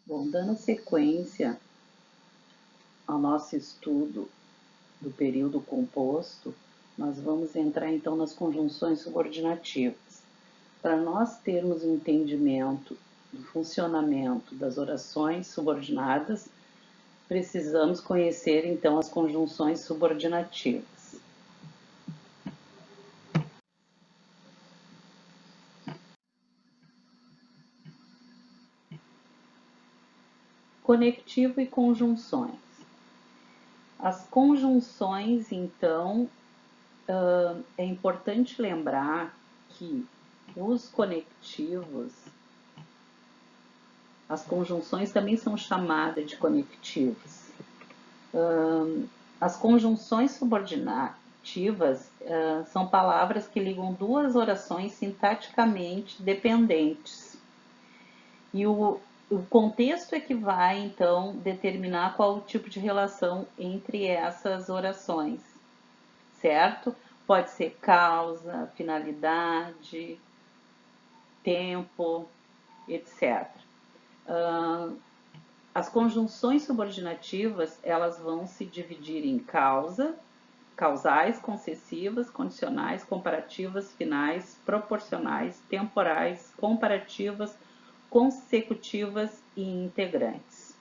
Bom, dando sequência ao nosso estudo do período composto, nós vamos entrar então nas conjunções subordinativas. Para nós termos um entendimento do funcionamento das orações subordinadas, precisamos conhecer então as conjunções subordinativas. Conectivo e conjunções. As conjunções, então, é importante lembrar que os conectivos, as conjunções também são chamadas de conectivos. As conjunções subordinativas são palavras que ligam duas orações sintaticamente dependentes. E o contexto é que vai, então, determinar qual o tipo de relação entre essas orações, certo? Pode ser causa, finalidade, tempo, etc. As conjunções subordinativas, elas vão se dividir em causa, causais, concessivas, condicionais, comparativas, finais, proporcionais, temporais, comparativas, consecutivas e integrantes.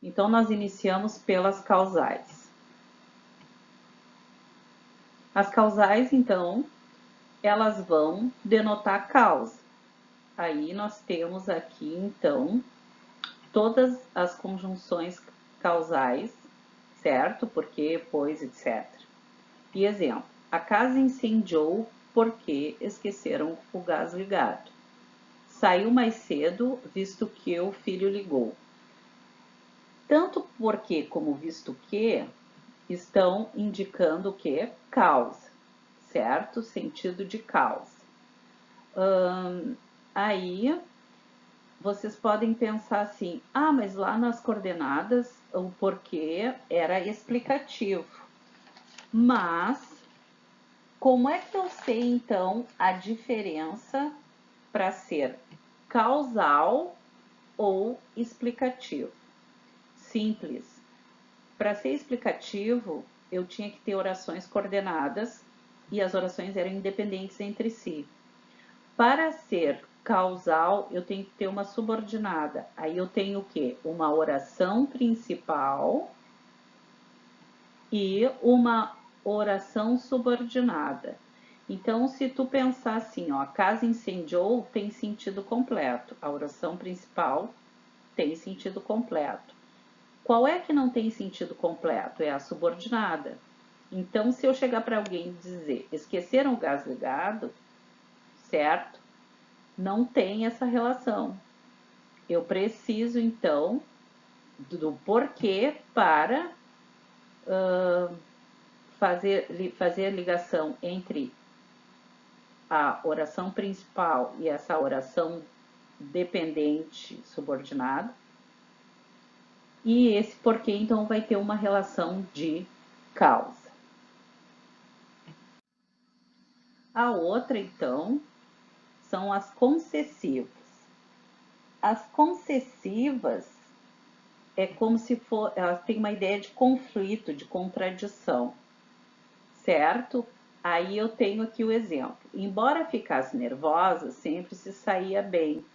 Então, nós iniciamos pelas causais. As causais, então, elas vão denotar causa. Aí nós temos aqui, então, todas as conjunções causais, certo? Porque, pois, etc. E exemplo, a casa incendiou porque esqueceram o gás ligado. Saiu mais cedo, visto que o filho ligou. Tanto porque como visto que estão indicando o que? Causa, certo? Sentido de causa. Aí vocês podem pensar assim, mas lá nas coordenadas o porquê era explicativo. Mas como é que eu sei então a diferença para ser causal ou explicativo? Simples. Para ser explicativo, eu tinha que ter orações coordenadas e as orações eram independentes entre si. Para ser causal, eu tenho que ter uma subordinada. Aí eu tenho o quê? Uma oração principal e uma oração subordinada. Então, se tu pensar assim, ó, a casa incendiou, tem sentido completo. A oração principal tem sentido completo. Qual é que não tem sentido completo? É a subordinada. Então, se eu chegar para alguém e dizer, esqueceram o gás ligado, certo? Não tem essa relação. Eu preciso, então, do porquê para fazer a ligação entre a oração principal e essa oração dependente subordinada. E esse porquê, então, vai ter uma relação de causa. A outra, então, são as concessivas. As concessivas é como se for, elas têm uma ideia de conflito, de contradição, certo? Aí eu tenho aqui o exemplo. Embora ficasse nervosa, sempre se saía bem.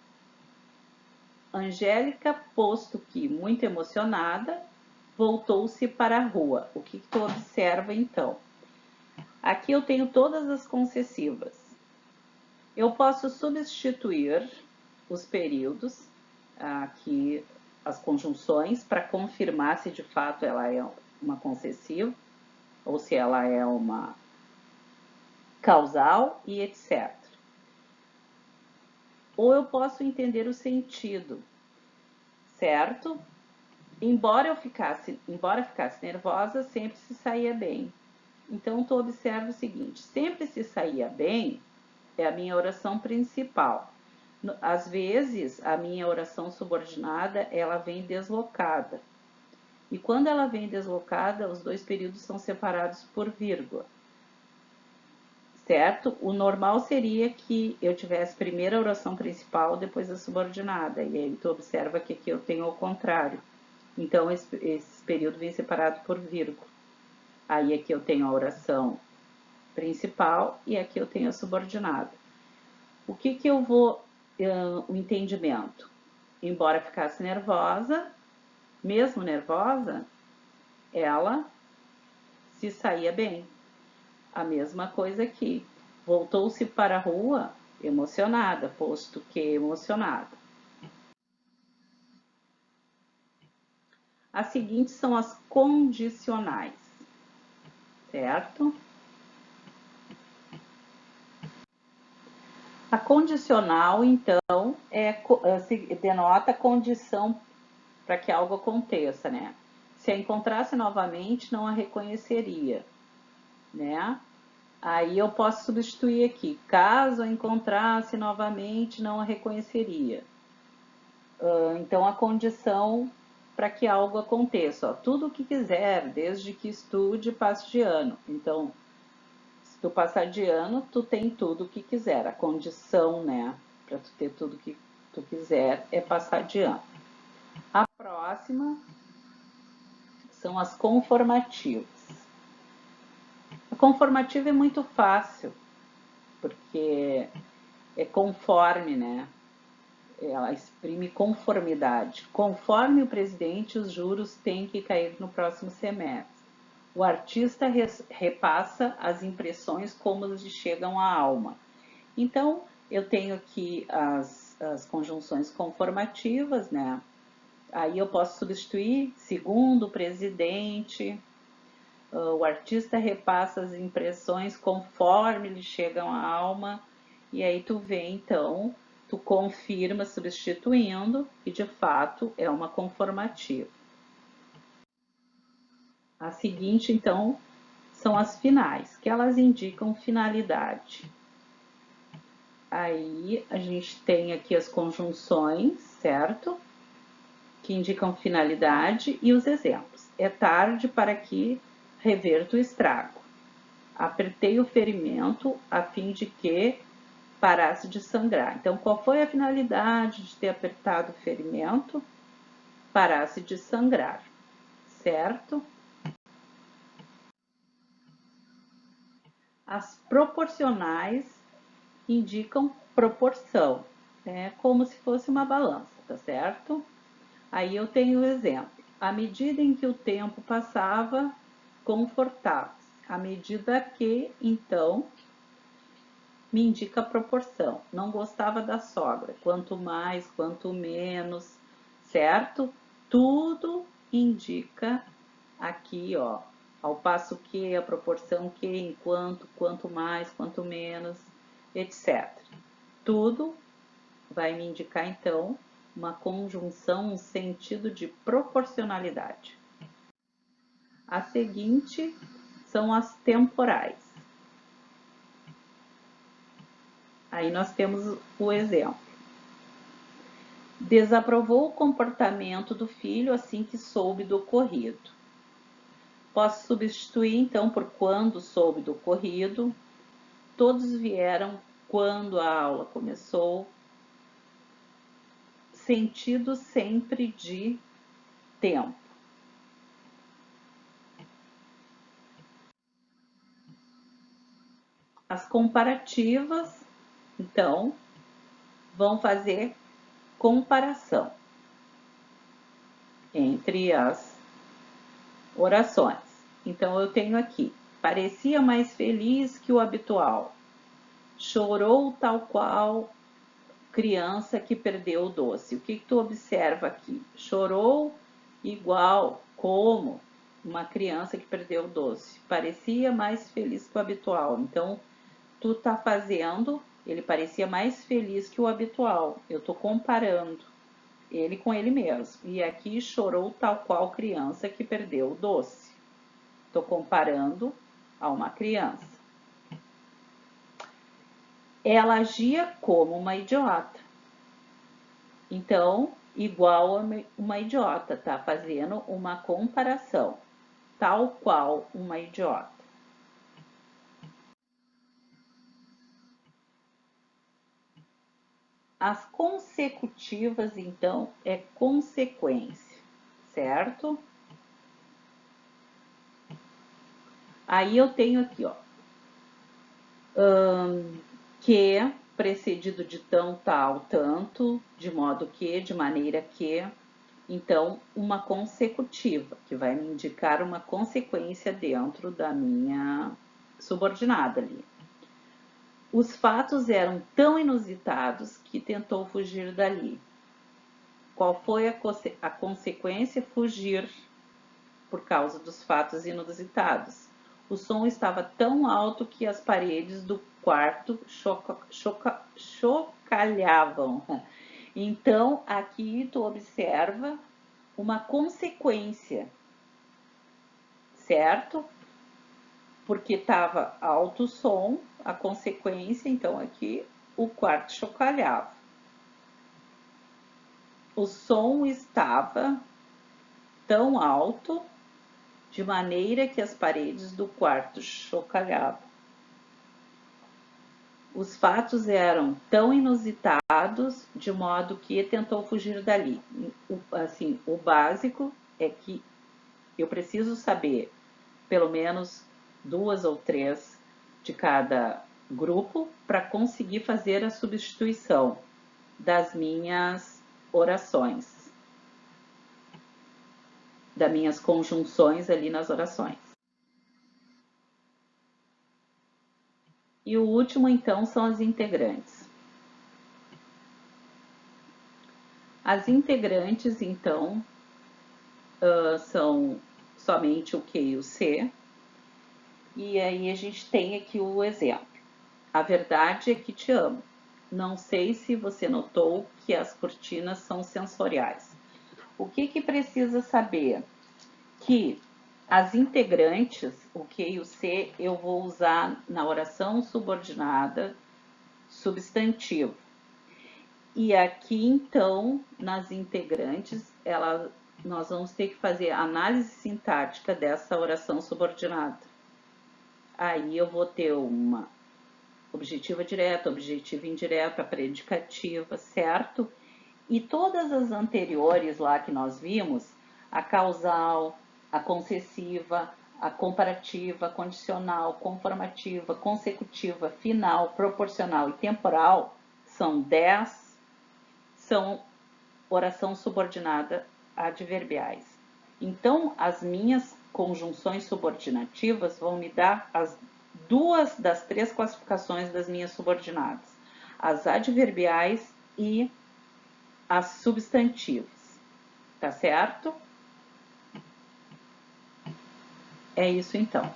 Angélica, posto que muito emocionada, voltou-se para a rua. O que tu observa então? Aqui eu tenho todas as concessivas. Eu posso substituir os períodos, aqui as conjunções, para confirmar se de fato ela é uma concessiva ou se ela é uma causal e etc. Ou eu posso entender o sentido, certo? Embora ficasse nervosa, sempre se saía bem. Então, tu observa o seguinte, sempre se saía bem é a minha oração principal. Às vezes, a minha oração subordinada, ela vem deslocada. E quando ela vem deslocada, os dois períodos são separados por vírgula. certo? O normal seria que eu tivesse primeiro a oração principal, depois a subordinada. E aí tu observa que aqui eu tenho ao contrário. Então, esse período vem separado por vírgula. Aí aqui eu tenho a oração principal e aqui eu tenho a subordinada. O que eu vou... o entendimento. Embora ficasse nervosa, mesmo nervosa, ela se saía bem. A mesma coisa aqui. Voltou-se para a rua emocionada, posto que emocionada. As seguintes são as condicionais, certo? A condicional, então, denota a condição para que algo aconteça, né? Se a encontrasse novamente, não a reconheceria, né? Aí eu posso substituir aqui, caso a encontrasse novamente, não a reconheceria. Então, a condição para que algo aconteça, ó, tudo o que quiser, desde que estude, passe de ano. Então, se tu passar de ano, tu tem tudo o que quiser. A condição, né, para tu ter tudo que tu quiser é passar de ano. A próxima são as conformativas. A conformativa é muito fácil, porque é conforme, né? Ela exprime conformidade. Conforme o presidente, os juros têm que cair no próximo semestre. O artista repassa as impressões como lhe chegam à alma. Então, eu tenho aqui as conjunções conformativas, né? Aí eu posso substituir segundo o presidente. O artista repassa as impressões conforme lhe chegam à alma. E aí tu vê, então, tu confirma substituindo e de fato é uma conformativa. A seguinte, então, são as finais, que elas indicam finalidade. Aí a gente tem aqui as conjunções, certo? Que indicam finalidade e os exemplos. É tarde para que reverta o estrago. Apertei o ferimento a fim de que parasse de sangrar. Então, qual foi a finalidade de ter apertado o ferimento? Parasse de sangrar, certo? As proporcionais indicam proporção, é como se fosse uma balança, tá certo? Aí eu tenho o exemplo. À medida em que o tempo passava, confortava-se. À medida que, então, me indica a proporção. Não gostava da sogra. Quanto mais, quanto menos, certo? Tudo indica aqui, ó, ao passo que, a proporção que, enquanto, quanto mais, quanto menos, etc. Tudo vai me indicar, então, uma conjunção, um sentido de proporcionalidade. A seguinte são as temporais. Aí nós temos o exemplo. Desaprovou o comportamento do filho assim que soube do ocorrido. Posso substituir, então, por quando soube do ocorrido. Todos vieram quando a aula começou. Sentido sempre de tempo. As comparativas, então, vão fazer comparação entre as orações. Então, eu tenho aqui, parecia mais feliz que o habitual, chorou tal qual criança que perdeu o doce. O que tu observa aqui? Chorou igual, como uma criança que perdeu o doce. Parecia mais feliz que o habitual. Então, tu tá fazendo, ele parecia mais feliz que o habitual. Eu tô comparando ele com ele mesmo. E aqui chorou tal qual criança que perdeu o doce. Tô comparando a uma criança. Ela agia como uma idiota. Então, igual a uma idiota, tá fazendo uma comparação. Tal qual uma idiota. As consecutivas, então, é consequência, certo? Aí eu tenho aqui, ó, que precedido de tão, tal, tanto, de modo que, de maneira que. Então, uma consecutiva, que vai me indicar uma consequência dentro da minha subordinada ali. Os fatos eram tão inusitados que tentou fugir dali. Qual foi a consequência? Fugir por causa dos fatos inusitados. O som estava tão alto que as paredes do quarto chocalhavam. Então, aqui tu observa uma consequência, certo? Porque estava alto o som, a consequência, então aqui o quarto chocalhava. O som estava tão alto, de maneira que as paredes do quarto chocalhavam. Os fatos eram tão inusitados, de modo que tentou fugir dali. Assim, o básico é que eu preciso saber pelo menos 2 ou 3 de cada grupo para conseguir fazer a substituição das minhas orações, das minhas conjunções ali nas orações. E o último, então, são as integrantes. As integrantes, então, são somente o Q e o C. E aí a gente tem aqui o exemplo. A verdade é que te amo. Não sei se você notou que as cortinas são sensoriais. O que precisa saber? Que as integrantes, o Q e o C, eu vou usar na oração subordinada substantivo. E aqui, então, nas integrantes, nós vamos ter que fazer a análise sintática dessa oração subordinada. Aí eu vou ter uma objetiva direta, objetiva indireta, predicativa, certo? E todas as anteriores lá que nós vimos, a causal, a concessiva, a comparativa, condicional, conformativa, consecutiva, final, proporcional e temporal, são 10, são oração subordinada adverbiais. Então, as minhas conjunções subordinativas vão me dar as 2 das 3 classificações das minhas subordinadas, as adverbiais e as substantivas, tá certo? É isso então.